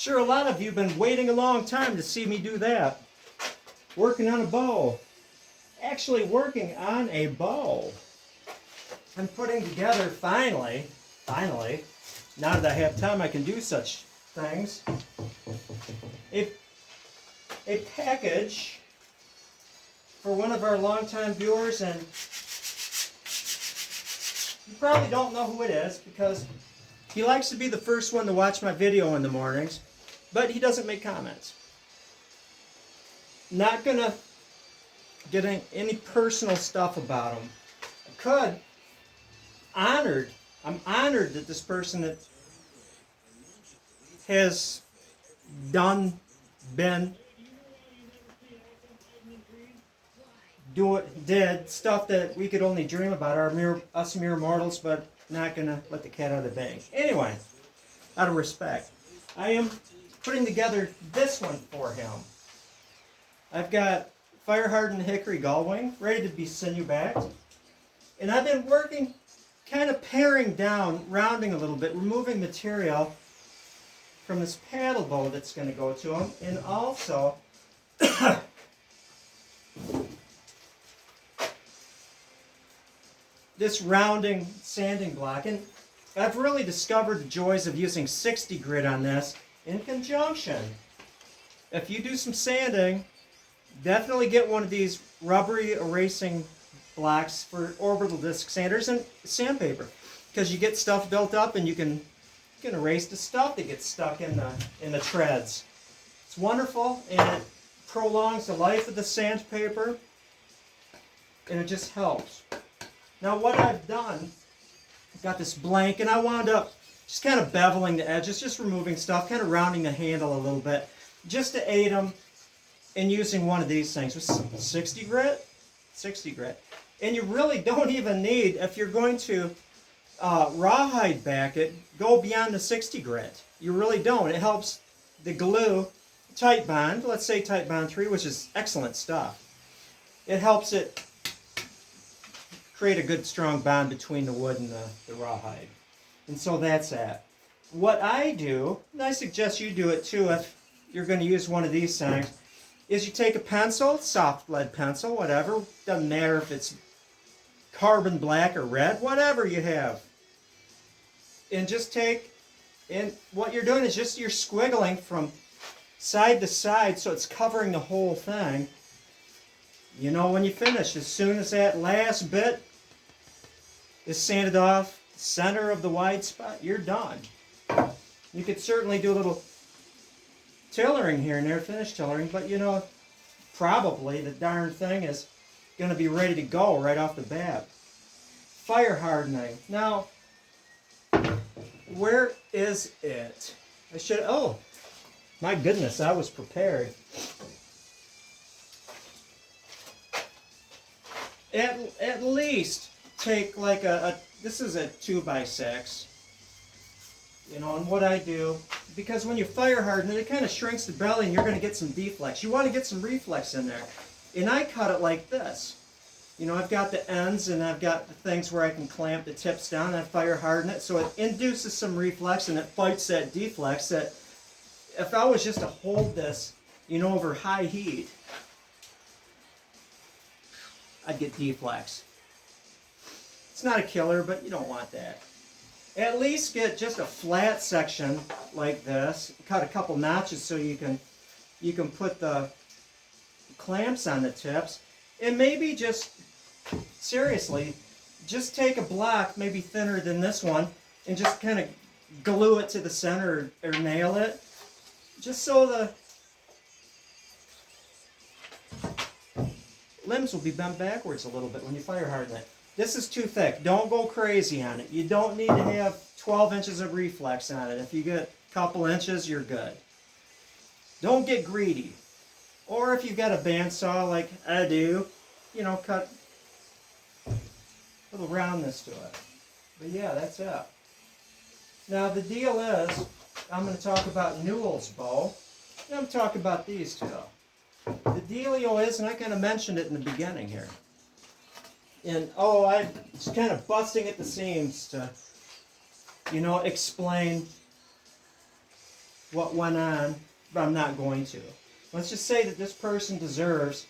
Sure, a lot of you have been waiting a long time to see me do that. Working on a bow. Actually working on a bow. I'm putting together, finally, now that I have time I can do such things, a package for one of our longtime viewers, and you probably don't know who it is because he likes to be the first one to watch my video in the mornings, but he doesn't make comments. Not gonna get any personal stuff about him. I could. I'm honored that this person that has did stuff that we could only dream about, us mere mortals, but not gonna let the cat out of the bag. Anyway, out of respect, I am putting together this one for him. I've got fire hardened hickory gull wing ready to be sinew backed, and I've been working, kind of paring down, rounding a little bit, removing material from this paddle bow that's going to go to him, and also this rounding sanding block. And I've really discovered the joys of using 60 grit on this in conjunction. If you do some sanding, definitely get one of these rubbery erasing blocks for orbital disc sanders and sandpaper, because you get stuff built up and you can erase the stuff that gets stuck in the treads. It's wonderful, and it prolongs the life of the sandpaper, and it just helps. Now what I've done, I've got this blank, and I wound up just kind of beveling the edges, just removing stuff, kind of rounding the handle a little bit, just to aid them in using one of these things with 60 grit. 60 grit. And you really don't even need, if you're going to rawhide back it, go beyond the 60 grit. You really don't. It helps the glue tight bond, let's say tight bond 3, which is excellent stuff. It helps it create a good strong bond between the wood and the rawhide. And so that's that. What I do, and I suggest you do it too if you're going to use one of these things, is you take a pencil, soft lead pencil, whatever, doesn't matter if it's carbon black or red, whatever you have. And just take, and what you're doing is just you're squiggling from side to side so it's covering the whole thing. You know when you finish, as soon as that last bit is sanded off, center of the wide spot, you're done. You could certainly do a little tailoring here and there, finish tailoring, but you know, probably the darn thing is going to be ready to go right off the bat. Fire hardening. Now, where is it? I should, oh, my goodness, I was prepared. At least take like this is a 2x6. You know, and what I do, because when you fire harden it, it kind of shrinks the belly and you're going to get some deflex. You want to get some reflex in there. And I cut it like this. You know, I've got the ends and I've got the things where I can clamp the tips down and I fire harden it so it induces some reflex and it fights that deflex that if I was just to hold this, you know, over high heat, I'd get deflex. It's not a killer, but you don't want that. At least get just a flat section like this. Cut a couple notches so you can put the clamps on the tips. And maybe just, seriously, just take a block, maybe thinner than this one, and just kind of glue it to the center or nail it. Just so the limbs will be bent backwards a little bit when you fire harden it. This is too thick. Don't go crazy on it. You don't need to have 12 inches of reflex on it. If you get a couple inches, you're good. Don't get greedy. Or if you've got a bandsaw like I do, you know, cut a little roundness to it. But yeah, that's it. Now the deal is, I'm going to talk about Newell's bow. And I'm talking about these two. The dealio is, and I kind of mentioned it in the beginning here. And I'm just kind of busting at the seams to, you know, explain what went on, but I'm not going to. Let's just say that this person deserves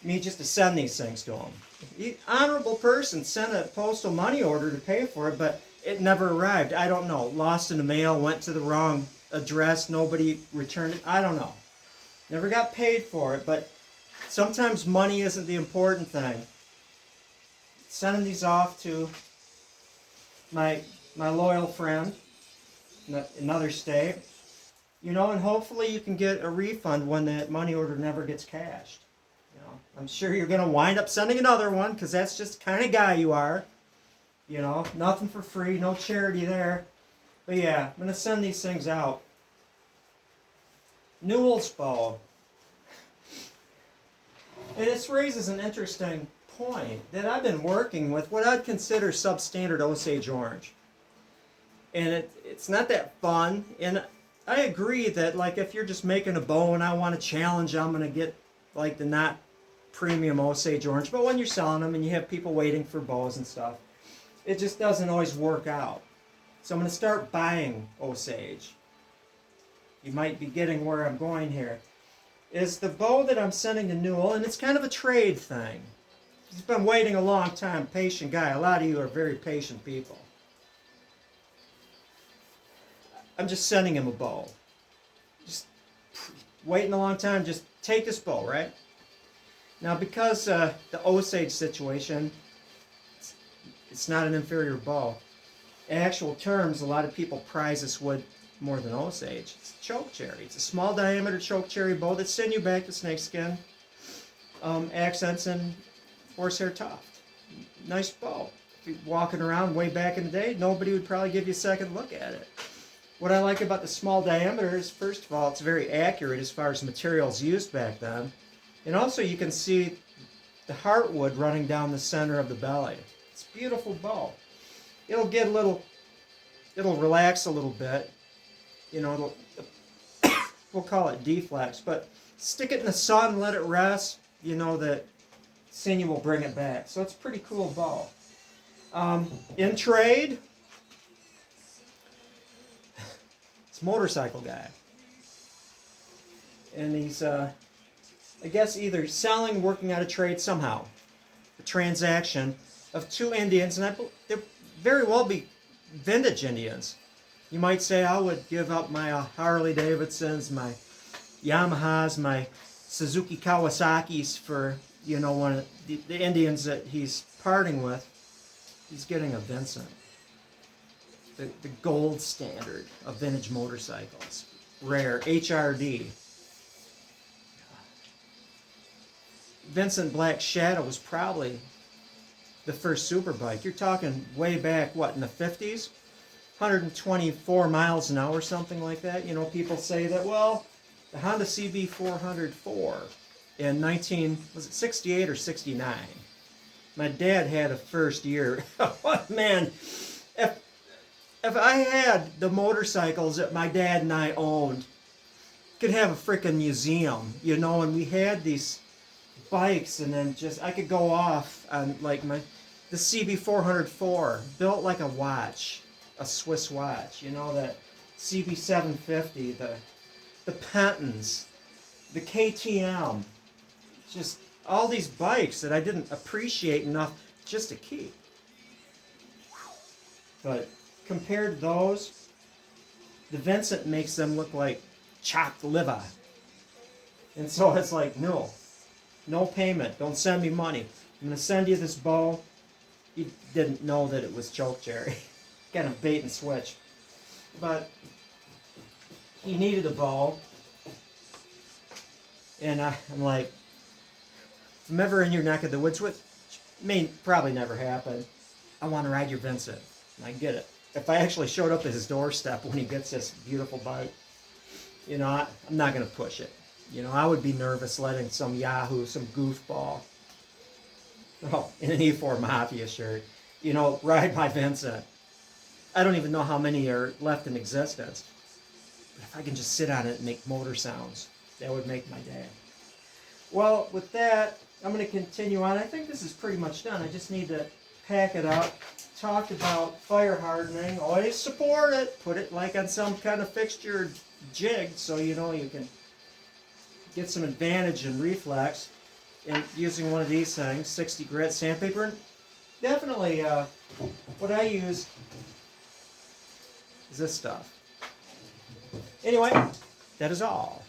me just to send these things to them. The honorable person sent a postal money order to pay for it, but it never arrived. I don't know. Lost in the mail, went to the wrong address, nobody returned it. I don't know. Never got paid for it, but sometimes money isn't the important thing. Sending these off to my loyal friend in another state, you know, and hopefully you can get a refund when that money order never gets cashed. You know, I'm sure you're going to wind up sending another one because that's just the kind of guy you are. You know, nothing for free, no charity there. But yeah, I'm going to send these things out. Newell's bow. And this raises an interesting point that I've been working with what I'd consider substandard Osage orange. And it's not that fun. And I agree that, like, if you're just making a bow and I want to challenge, I'm going to get, like, the not premium Osage orange. But when you're selling them and you have people waiting for bows and stuff, it just doesn't always work out. So I'm going to start buying Osage. You might be getting where I'm going here. Is the bow that I'm sending to Newell, and it's kind of a trade thing. He's been waiting a long time, patient guy. A lot of you are very patient people. I'm just sending him a bow. Just waiting a long time, just take this bow, right? Now, because the Osage situation, it's not an inferior bow. In actual terms, a lot of people prize this wood more than Osage. It's choke cherry. It's a small diameter choke cherry bow that's sinew back to snakeskin, accents and horsehair tuft. Nice bow. If you're walking around way back in the day, nobody would probably give you a second look at it. What I like about the small diameter is, first of all, it's very accurate as far as materials used back then. And also you can see the heartwood running down the center of the belly. It's a beautiful bow. It'll get a little, it'll relax a little bit. You know, we'll call it deflex, but stick it in the sun, let it rest, you know that sinew will bring it back. So it's a pretty cool bow. In trade, it's a motorcycle guy. And he's, I guess, either selling, working out a trade somehow. A transaction of two Indians, and they're very well be vintage Indians. You might say I would give up my Harley Davidsons, my Yamahas, my Suzuki Kawasaki's for, you know, one of the Indians that he's parting with. He's getting a Vincent, the gold standard of vintage motorcycles. Rare, HRD. Vincent Black Shadow was probably the first superbike. You're talking way back, what, in the 50s? 124 miles an hour, something like that. You know, people say that, well, the Honda CB 404 in 68 or 69. My dad had a first year. Man, if I had the motorcycles that my dad and I owned, could have a freaking museum, you know, and we had these bikes, and then just, I could go off on, like, the CB 404, built like a watch. A Swiss watch, you know, that CB 750, the Pentons, the KTM, just all these bikes that I didn't appreciate enough just to keep. But compared to those, the Vincent makes them look like chopped liver. And so it's like, no payment, don't send me money. I'm going to send you this bow. He didn't know that it was choke cherry. Kind of bait and switch. But he needed a bow. And I'm like, if I'm ever in your neck of the woods, which may probably never happen, I want to ride your Vincent. And I get it. If I actually showed up at his doorstep when he gets this beautiful bike, you know, I'm not going to push it. You know, I would be nervous letting some yahoo, some goofball, in an E4 Mafia shirt, you know, ride my Vincent. I don't even know how many are left in existence. But if I can just sit on it and make motor sounds, that would make my day. Well, with that, I'm going to continue on. I think this is pretty much done. I just need to pack it up talked about fire hardening. Always support it. Put it like on some kind of fixture jig so you know you can get some advantage and reflex in using one of these things, 60 grit sandpaper. And definitely what I use is this stuff. Anyway, that is all.